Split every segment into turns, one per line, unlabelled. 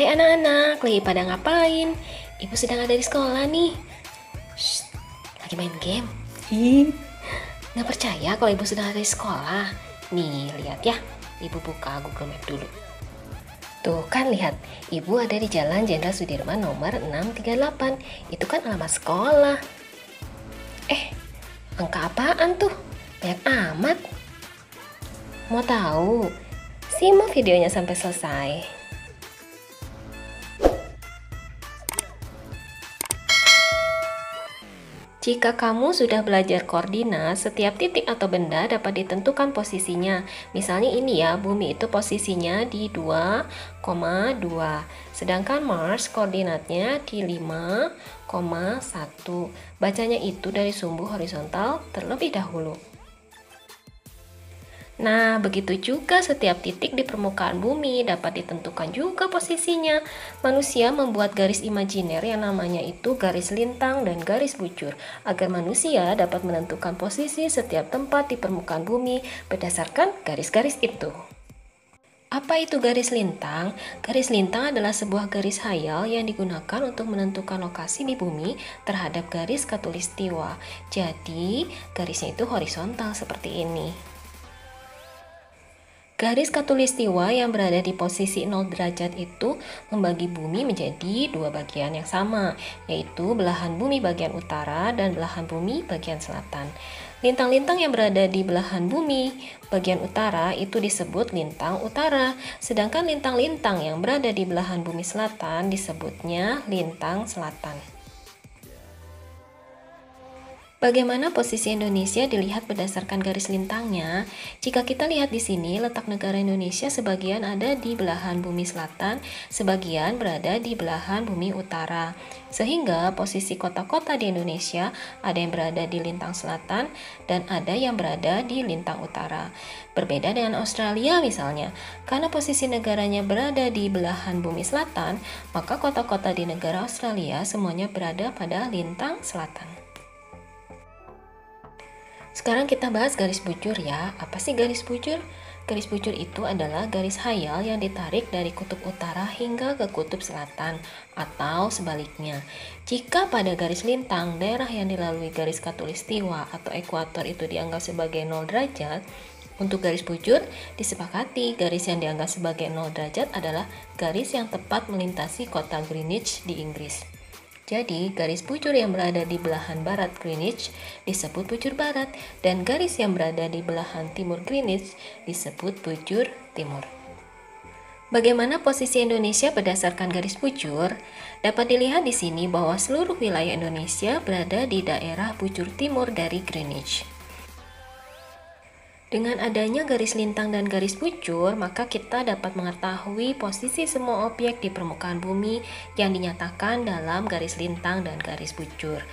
Hai anak-anak, lagi pada ngapain? Ibu sedang ada di sekolah nih. Shh, lagi main game. Nggak percaya kalau ibu sedang ada di sekolah? Nih, lihat ya. Ibu buka Google Map dulu. Tuh kan lihat, ibu ada di Jalan Jenderal Sudirman nomor 638. Itu kan alamat sekolah. Angka apaan tuh? Banyak amat. Mau tahu? Simak videonya sampai selesai. Jika kamu sudah belajar koordinat, setiap titik atau benda dapat ditentukan posisinya. Misalnya ini ya, bumi itu posisinya di 2,2. Sedangkan Mars koordinatnya di 5,1. Bacanya itu dari sumbu horizontal terlebih dahulu. Nah, begitu juga setiap titik di permukaan bumi dapat ditentukan juga posisinya. Manusia membuat garis imajiner yang namanya itu garis lintang dan garis bujur, agar manusia dapat menentukan posisi setiap tempat di permukaan bumi berdasarkan garis-garis itu. Apa itu garis lintang? Garis lintang adalah sebuah garis hayal yang digunakan untuk menentukan lokasi di bumi terhadap garis khatulistiwa. Jadi, garisnya itu horizontal seperti ini. Garis khatulistiwa yang berada di posisi 0 derajat itu membagi bumi menjadi dua bagian yang sama, yaitu belahan bumi bagian utara dan belahan bumi bagian selatan. Lintang-lintang yang berada di belahan bumi bagian utara itu disebut lintang utara, sedangkan lintang-lintang yang berada di belahan bumi selatan disebutnya lintang selatan. Bagaimana posisi Indonesia dilihat berdasarkan garis lintangnya? Jika kita lihat di sini, letak negara Indonesia sebagian ada di belahan bumi selatan, sebagian berada di belahan bumi utara. Sehingga posisi kota-kota di Indonesia ada yang berada di lintang selatan dan ada yang berada di lintang utara. Berbeda dengan Australia misalnya, karena posisi negaranya berada di belahan bumi selatan, maka kota-kota di negara Australia semuanya berada pada lintang selatan. Sekarang kita bahas garis bujur ya. Apa sih garis bujur? Garis bujur itu adalah garis hayal yang ditarik dari kutub utara hingga ke kutub selatan atau sebaliknya. Jika pada garis lintang, daerah yang dilalui garis khatulistiwa atau ekuator itu dianggap sebagai 0 derajat, untuk garis bujur disepakati garis yang dianggap sebagai 0 derajat adalah garis yang tepat melintasi kota Greenwich di Inggris. Jadi, garis bujur yang berada di belahan barat Greenwich disebut bujur barat, dan garis yang berada di belahan timur Greenwich disebut bujur timur. Bagaimana posisi Indonesia berdasarkan garis bujur? Dapat dilihat di sini bahwa seluruh wilayah Indonesia berada di daerah bujur timur dari Greenwich. Dengan adanya garis lintang dan garis bujur, maka kita dapat mengetahui posisi semua objek di permukaan bumi yang dinyatakan dalam garis lintang dan garis bujur.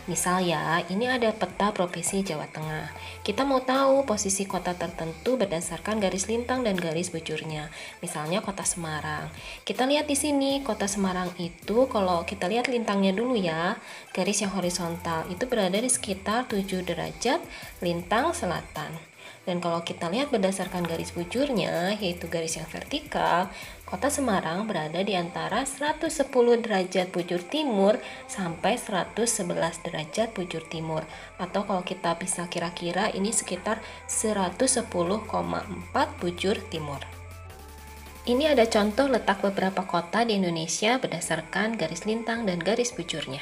Misal ya, ini ada peta Provinsi Jawa Tengah. Kita mau tahu posisi kota tertentu berdasarkan garis lintang dan garis bujurnya. Misalnya kota Semarang. Kita lihat di sini, kota Semarang itu kalau kita lihat lintangnya dulu ya, garis yang horizontal itu berada di sekitar 7 derajat lintang selatan. Dan kalau kita lihat berdasarkan garis bujurnya, yaitu garis yang vertikal, kota Semarang berada di antara 110 derajat bujur timur sampai 111 derajat bujur timur. Atau kalau kita bisa kira-kira ini sekitar 110,4 bujur timur. Ini ada contoh letak beberapa kota di Indonesia berdasarkan garis lintang dan garis bujurnya.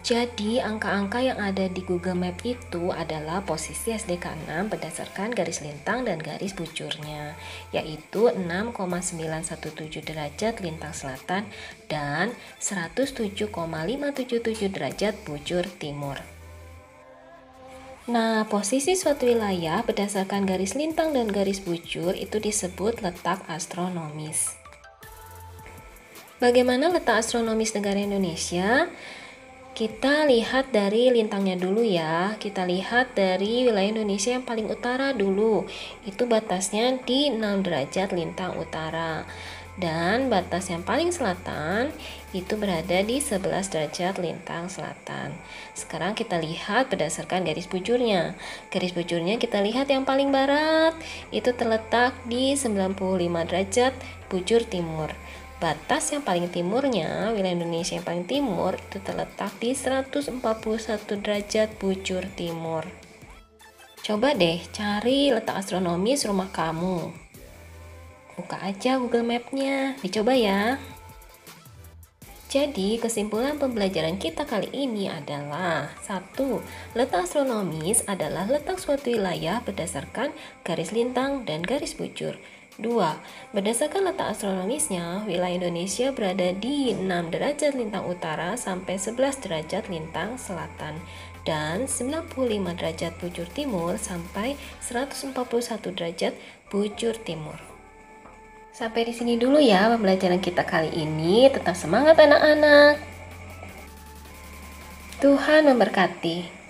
Jadi, angka-angka yang ada di Google Map itu adalah posisi SDK 6 berdasarkan garis lintang dan garis bujurnya, yaitu 6,917 derajat lintang selatan dan 107,577 derajat bujur timur. Nah, posisi suatu wilayah berdasarkan garis lintang dan garis bujur itu disebut letak astronomis. Bagaimana letak astronomis negara Indonesia? Kita lihat dari lintangnya dulu ya. Kita lihat dari wilayah Indonesia yang paling utara dulu. Itu batasnya di 6 derajat lintang utara. Dan batas yang paling selatan itu berada di 11 derajat lintang selatan. Sekarang kita lihat berdasarkan garis bujurnya. Garis bujurnya kita lihat yang paling barat itu terletak di 95 derajat bujur timur. Batas yang paling timurnya, wilayah Indonesia yang paling timur itu terletak di 141 derajat bujur timur. Coba deh cari letak astronomis rumah kamu. Buka aja Google Map-nya, dicoba ya. Jadi, kesimpulan pembelajaran kita kali ini adalah 1. Letak astronomis adalah letak suatu wilayah berdasarkan garis lintang dan garis bujur. 2. Berdasarkan letak astronomisnya, wilayah Indonesia berada di 6 derajat lintang utara sampai 11 derajat lintang selatan dan 95 derajat bujur timur sampai 141 derajat bujur timur. Sampai di sini dulu ya pembelajaran kita kali ini. Tetap semangat anak-anak. Tuhan memberkati.